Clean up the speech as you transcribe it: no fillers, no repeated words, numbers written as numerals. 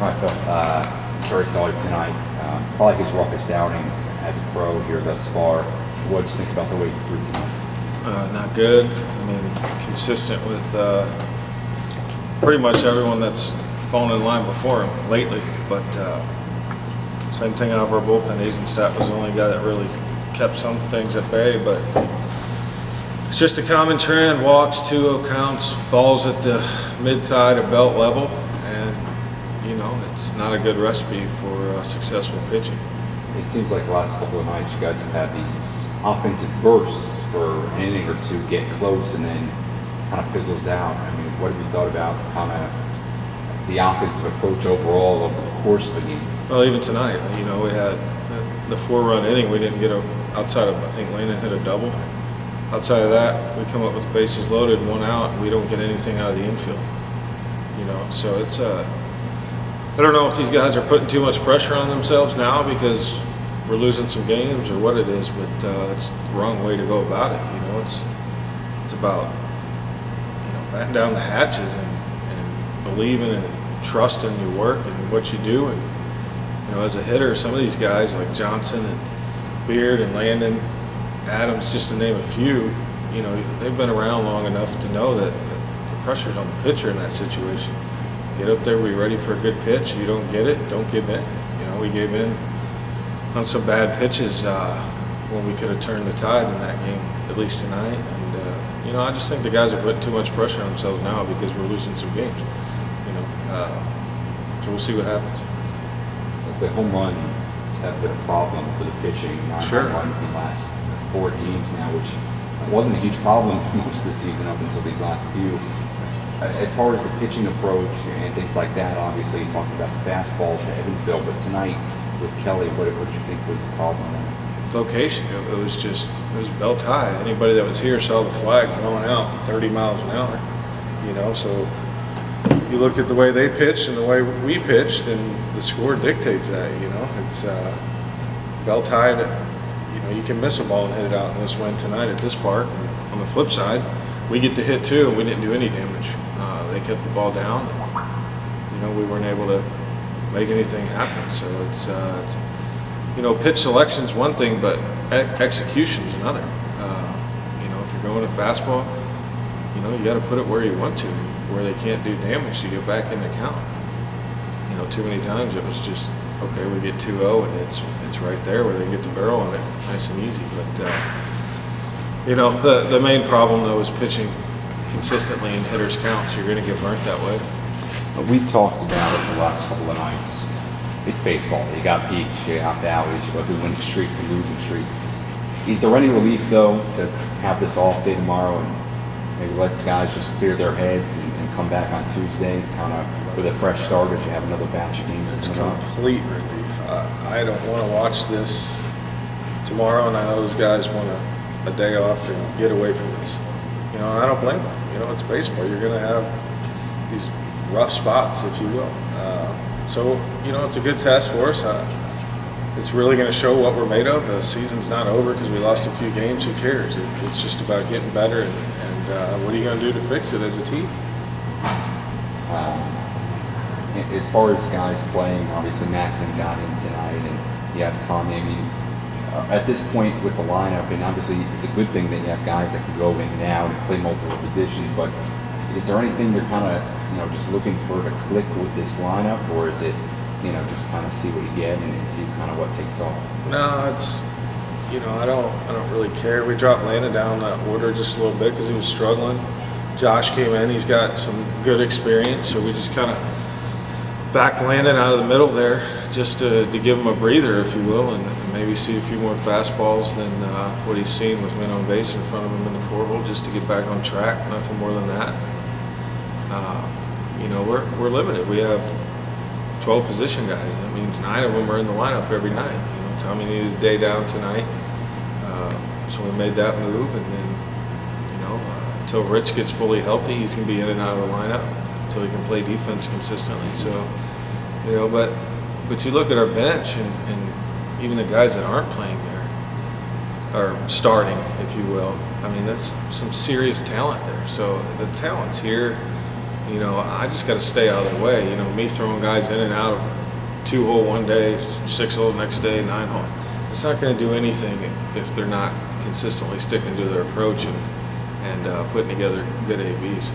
I felt very Dog tonight. Probably his roughest outing as a pro here thus far. What did you think about the way he threw tonight? Not good. I mean, consistent with pretty much everyone that's fallen in line before him lately. But same thing out of our bullpen. Eisenstadt was the only guy that really kept some things at bay. But it's just a common trend: walks, 2-0 counts, balls at the mid-thigh to belt level, and it's not a good recipe for successful pitching. It seems like the last couple of nights you guys have had these offensive bursts for an inning or two, get close, and then kind of fizzles out. I mean, what have you thought about kind of the offensive approach overall over the course of the game? Well, even tonight, we had the 4-run inning. We didn't get outside of, I think Landon hit a double. Outside of that, we come up with bases loaded, 1 out, and we don't get anything out of the infield. So it's I don't know if these guys are putting too much pressure on themselves now because we're losing some games or what it is, but it's the wrong way to go about it. It's about batting down the hatches and believing and trusting your work and what you do. And as a hitter, some of these guys like Johnson and Beard and Landon, Adams, just to name a few, they've been around long enough to know that the pressure's on the pitcher in that situation. Get up there, be ready for a good pitch. You don't get it, don't give in. We gave in on some bad pitches when we could have turned the tide in that game, at least tonight. And I just think the guys are putting too much pressure on themselves now because we're losing some games. So we'll see what happens. The home runs have been a problem for the pitching. 9 Sure. home runs in the last 4 games now, which wasn't a huge problem for most of the season up until these last few. As far as the pitching approach and things like that, obviously you talked about the fastballs to Evansville, but tonight with Kelly, what did you think was the problem? Location. It was belt high. Anybody that was here saw the flag going out 30 miles an hour. So you look at the way they pitched and the way we pitched, and the score dictates that. It's belt high. You can miss a ball and hit it out in this wind tonight at this park. And on the flip side, we get to hit too, and we didn't do any damage. They kept the ball down. We weren't able to make anything happen. So it's pitch selection's one thing, but execution's another. If you're going a fastball, you got to put it where you want to, where they can't do damage to get back in the count. Too many times it was just, okay, we get 2-0 and it's right there where they get the barrel on it, nice and easy. But the main problem though is pitching consistently in hitters' counts. You're going to get burnt that way. We've talked about it the last couple of nights. It's baseball. You got peaks, you got valleys, you go through winning streaks and losing streaks. Is there any relief though to have this off day tomorrow and maybe let guys just clear their heads and come back on Tuesday, kind of with a fresh start as you have another batch of games? It's complete relief. I don't want to watch this tomorrow, and I know those guys want a day off and get away from this. And I don't blame them. It's baseball. You're going to have these rough spots, if you will. So it's a good test for us. It's really going to show what we're made of. The season's not over because we lost a few games. Who cares? It's just about getting better, and what are you going to do to fix it as a team? As far as guys playing, obviously Macklin got in tonight, and you have Tommy. I mean, at this point with the lineup, and obviously it's a good thing that you have guys that can go in and out and play multiple positions, but is there anything you're kind of just looking for to click with this lineup, or is it just kind of see what you get and see kind of what takes off? No, it's I don't really care. We dropped Landon down that order just a little bit because he was struggling. Josh came in. He's got some good experience, so we just kind of backed Landon out of the middle there just to give him a breather, if you will, and maybe see a few more fastballs than what he's seen with men on base in front of him in the 4-hole, just to get back on track. Nothing more than that. We're limited. We have 12 position guys. That means 9 of them are in the lineup every night. Tommy needed a day down tonight, so we made that move, and then until Rich gets fully healthy, he's going to be in and out of the lineup until he can play defense consistently. So, but you look at our bench, and even the guys that aren't playing there are starting, if you will. I mean, that's some serious talent there. So the talent's here. You know, I just got to stay out of their way. You know, me throwing guys in and out of 2-hole one day, 6-hole next day, 9-hole. It's not going to do anything if they're not consistently sticking to their approach and putting together good ABs.